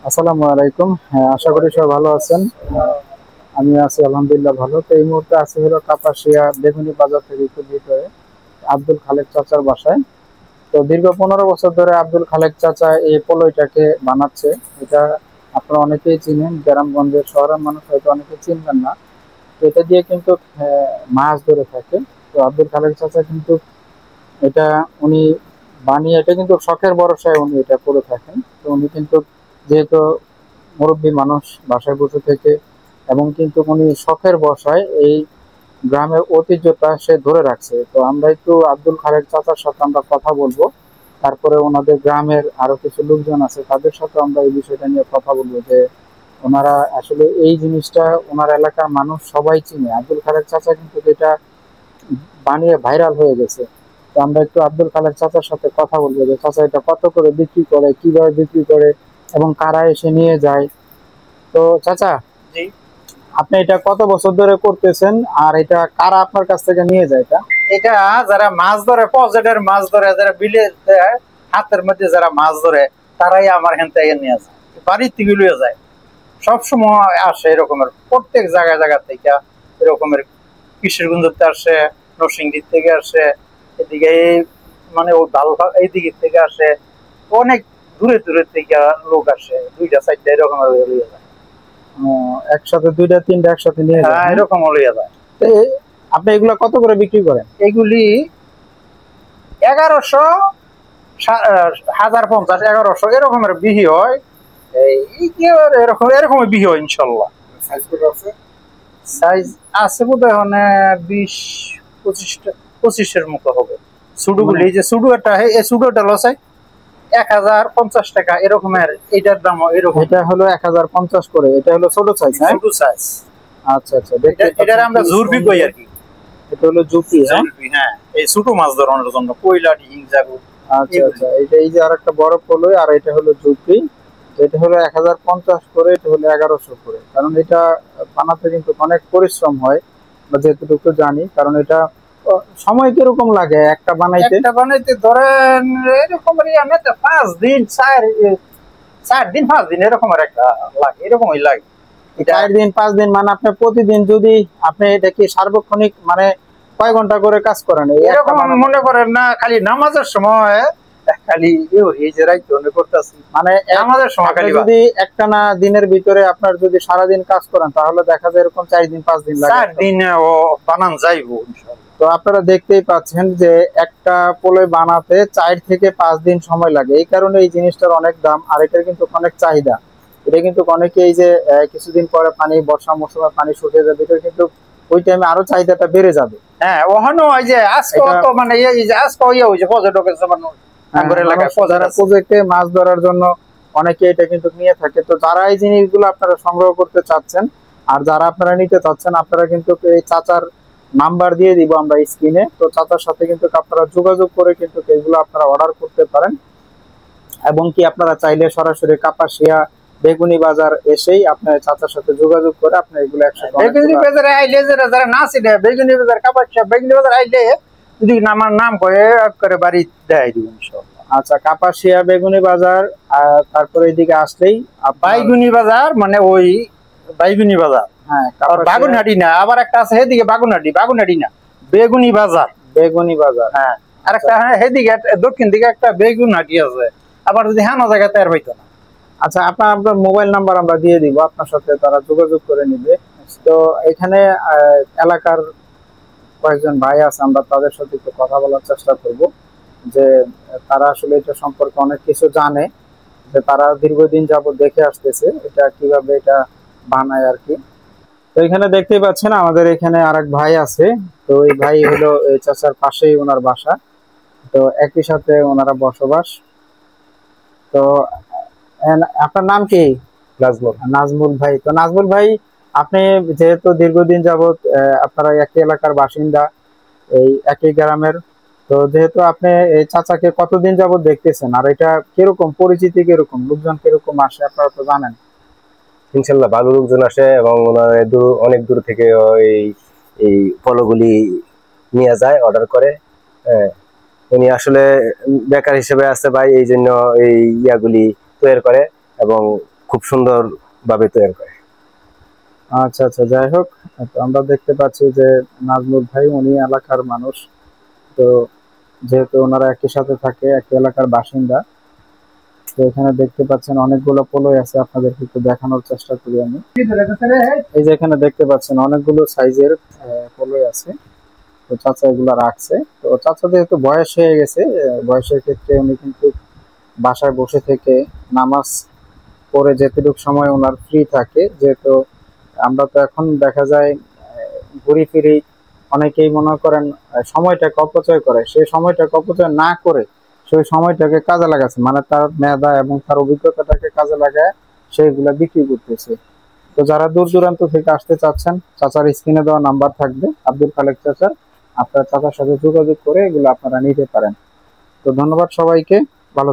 আসসালামু আলাইকুম। হ্যাঁ, আশা করি সবাই ভালো আছেন। আমি আছি আলহামদুলিল্লাহ ভালো। তো এই মুহূর্তে আছি হলো কাপাসিয়া বেগুনি বাজার থেকে একটু ভিতরে আব্দুল খালেক চাচার বাসায়। তো দীর্ঘ 15 বছর ধরে আব্দুল খালেক চাচা এই পোলোইটাকে বানাচ্ছে। এটা আপনারা অনেকেই চিনেন, গ্রামগঞ্জের শহরের মানুষ হয়তো অনেকে চিনবেন না। তো এটা দিয়ে কিন্তু মাছ ধরে থাকে। তো আব্দুল খালেক চাচা কিন্তু এটা উনি বানিয়ে এটা কিন্তু শখের ভরসায় উনি এটা করে থাকেন। তো উনি কিন্তু যেহেতু মুরব্বী মানুষ বাসায় বসে থেকে এবং কিন্তু উনি শখের বসায় এই গ্রামের ঐতিহ্যটা সে ধরে রাখছে। তো আমরা একটু আব্দুল খালেক চাচার সাথে আমরা কথা বলবো, তারপরে ওনাদের গ্রামের আরো কিছু লোকজন আছে তাদের সাথে আমরা এই বিষয়টা নিয়ে কথা বলবো যে ওনারা আসলে এই জিনিসটা ওনার এলাকার মানুষ সবাই চিনে। আব্দুল খালেক চাচা কিন্তু যেটা বানিয়ে ভাইরাল হয়ে গেছে। তো আমরা একটু আব্দুল খালেক চাচার সাথে কথা বলবো যে চাচা এটা কত করে বিক্রি করে, কিভাবে বিক্রি করে এবং কারা এসে নিয়ে যায়। তো চাচা, জি, আপনি এটা কত বছর ধরে করতেছেন আর এটা কারা আপনার কাছ থেকে নিয়ে যায় এটা? এটা যারা মাছ ধরে, পজেটের মাছ ধরে, যারা বিলের হাতের মধ্যে যারা মাছ ধরে, তারাই আমার এখান থেকে নিয়ে যায়, বাড়ির থেকে লিয়ে যায়। সবসময় আসে এরকমের, প্রত্যেক জায়গা জায়গা থেকে এরকমের। কিশোরগঞ্জতে আসে, নরসিংদীর থেকে আসে, এদিকে মানে ওই এই দিকের থেকে আসে, অনেক দূরে দূরে থেকে লোক আসে, 2টা 4টা এরকমের লিয়ে যায়। একসাথে দুইটা তিনটা একসাথে নিয়ে যায়, হ্যাঁ, হ্যাঁ? এরকম লিয়ে যায়। তো আপনি এগুলা কত করে বিক্রি করেন? এগুলি 1100, 1050, 1100 এরকমের বিহি হয়। এই কি এরকম এরকম বিহি হয় ইনশাল্লাহ। সাইজ আছে বোধ হয় 20-25-25-এর মতো হবে। সুডুগুলি, এই যে সুডু একটা, এই সুডুটা লস 1050 টাকা এরকমের। এটার দাম এরকম। এটা হলো 1050 করে, এটা হলো ছোট সাইজ, হ্যাঁ? ছোট সাইজ। আচ্ছা আচ্ছা, দেখতে এটার আমরা জুরবি কই আর কি। এটা হলো জুপি, হ্যাঁ? জুরবি, হ্যাঁ, এই ছোট মাছ ধরানোর জন্য কইলা, ডিং, জাগু। আচ্ছা আচ্ছা, এটা এই যে আরেকটা বড় পলোই আর এটা হলো জুপি। এটা হলো 1050 করে, এটা হলো 1100 করে। কারণ এটা বানাতে কিন্তু অনেক পরিশ্রম হয়, বা যেটুকু জানি। কারণ এটা সময় কিরকম লাগে একটা বানাইতে? একটা বানাইতে ধরেন এরকম 5 দিন, 4 দিন 5 দিন এরকম একটা লাগে, এরকমই লাগে। 4 দিন 5 দিন মানে আপনি প্রতিদিন যদি আপনি এটা কি সার্বক্ষণিক মানে কয় ঘন্টা করে কাজ করেন এরকম মনে করেন না, খালি নামাজের সময় খালি এই যে রাইতে করতেছি, মানে নামাজের সময় খালি। যদি একটানা দিনের ভিতরে আপনার যদি সারাদিন কাজ করেন তাহলে দেখা যায় এরকম 4 দিন 5 দিন লাগে। 4 দিন ও বানান যাইবো ইনশাআল্লাহ। তো আপনারা দেখতেই পাচ্ছেন যে একটা পোলে বানাতে 4 থেকে 5 দিন সময় লাগে। এই কারণে এই জিনিসটার অনেক দাম আর এটার কিন্তু অনেক চাহিদা। এটা কিন্তু অনেকে এই যে কিছুদিন পরে পানি, বর্ষা মৌসুমে পানি শুকিয়ে যাবে, এটা কিন্তু ওই টাইমে আরো চাহিদাটা বেড়ে যাবে। হ্যাঁ, ওখানে ওই যে আজকে তো মানে এই যে আজকে ওই যে পর্যটকের জন্য আঙ্গুর এলাকায় প্রজেক্টে মাছ ধরার জন্য অনেকে এটা কিন্তু নিয়ে থাকে। তো যারা এই জিনিসগুলো আপনারা সংগ্রহ করতে চাচ্ছেন আর যারা আপনারা নিতে চাচ্ছেন, আপনারা কিন্তু এই চাচার নাম্বার দিয়ে দিব আমরা স্ক্রিনে। তো চাচার সাথে কিন্তু আপনারা যোগাযোগ করে কিন্তু এগুলো আপনারা অর্ডার করতে পারেন। এবং কি আপনারা চাইলে সরাসরি কাপাসিয়া বেগুনি বাজার এসেই আপনার চাচার সাথে যোগাযোগ করে আপনি এগুলো একসাথে বেগুনি বাজারে আইলে যারা না চিনে, বেগুনি বাজার, কাপাসিয়া বেগুনি বাজার আইলে যদি আমার নাম করে বাড়ি দেয় দিব ইনশাআল্লাহ। আচ্ছা, কাপাসিয়া বেগুনি বাজার, তারপরে এদিকে আসলেই বাইগুনি বাজার, মানে ওই বাইগুনি বাজার, হ্যাঁ, বাগুনহাটি না, আবার একটা আছে সেদিকে বাগুনহাটি, বাগুনহাটি না, বেগুনি বাজার, বেগুনি বাজার, হ্যাঁ। আর একটা সেদিকে দক্ষিণ দিকে একটা বেগুনহাটি আছে, আবার যদি হ্যাঁ জায়গাতে আর হইতো না। আচ্ছা, আপনার মোবাইল নাম্বার আমরা দিয়ে দিব, আপনার সাথে তারা যোগাযোগ করে নিবে। তো এখানে এলাকার কয়েকজন ভাই আছে, আমরা তাদের সাথে একটু কথা বলার চেষ্টা করব যে তারা আসলে এটা সম্পর্কে অনেক কিছু জানে, যে তারা দীর্ঘদিন যাবত দেখে আসতেছে এটা কিভাবে এটা বানায় আর কি। তো এখানে দেখতেই পাচ্ছেন আমাদের এখানে আরেক ভাই আছে। তো এই ভাই হলো এই চাচার পাশেই ওনার বাসা। তো একই সাথে ওনারা বসবাস। তো আপনার নাম কি? নাজমুল। নাজমুল ভাই। তো নাজমুল ভাই, আপনি যেহেতু দীর্ঘদিন যাবত আপনারা একই এলাকার বাসিন্দা, এই একই গ্রামের, তো যেহেতু আপনি এই চাচাকে কতদিন যাবত দেখতেছেন আর এটা কিরকম পরিচিতি, কিরকম লোকজন কিরকম আসে আপনারা তো জানেন? ইনশাল্লাহ ভালো লোকজন আসে এবং অনেক দূর থেকে এই এই ফলগুলি নিয়ে যায়, অর্ডার করে। হ্যাঁ, উনি আসলে বেকার হিসেবে আছে ভাই, এই জন্য এই ইয়াগুলি তৈরি করে এবং খুব সুন্দর ভাবে তৈরি করে। আচ্ছা আচ্ছা, যাই হোক, তো আমরা দেখতে পাচ্ছি যে নাজমুল ভাই উনি এলাকার মানুষ, তো যেহেতু ওনারা একই সাথে থাকে, একই এলাকার বাসিন্দা, তো এখানে দেখতে পাচ্ছেন অনেকগুলো পোলোই আছে, আপনাদেরকে একটু দেখানোর চেষ্টা করি আমি। এই যে এখানে দেখতে পাচ্ছেন অনেকগুলো সাইজের পোলোই আছে, তো চাচা এগুলা রাখছে। তো চাচা যেহেতু বয়স হয়ে গেছে, বয়সের ক্ষেত্রে উনি কিন্তু বাসায় বসে থেকে নামাজ পড়ে যেটুকু সময় ওনার ফ্রি থাকে, যেহেতু আমরা তো এখন দেখা যায় ঘুরি ফিরি, অনেকেই মনে করেন সময়টাকে অপচয় করে, সেই সময়টাকে অপচয় না করে সেই সময়টাকে কাজে লাগাচ্ছে, মানে তার মেধা এবং তার অভিজ্ঞতাটাকে কাজে লাগায় সেইগুলা বিক্রি করতেছে। তো যারা দূর দূরান্ত থেকে আসতে চাচ্ছেন, চাচার স্ক্রিনে দেওয়া নাম্বার থাকবে আব্দুল খালেক চাচার, আপনার চাচার সাথে যোগাযোগ করে এগুলো আপনারা নিতে পারেন। তো ধন্যবাদ সবাইকে, ভালো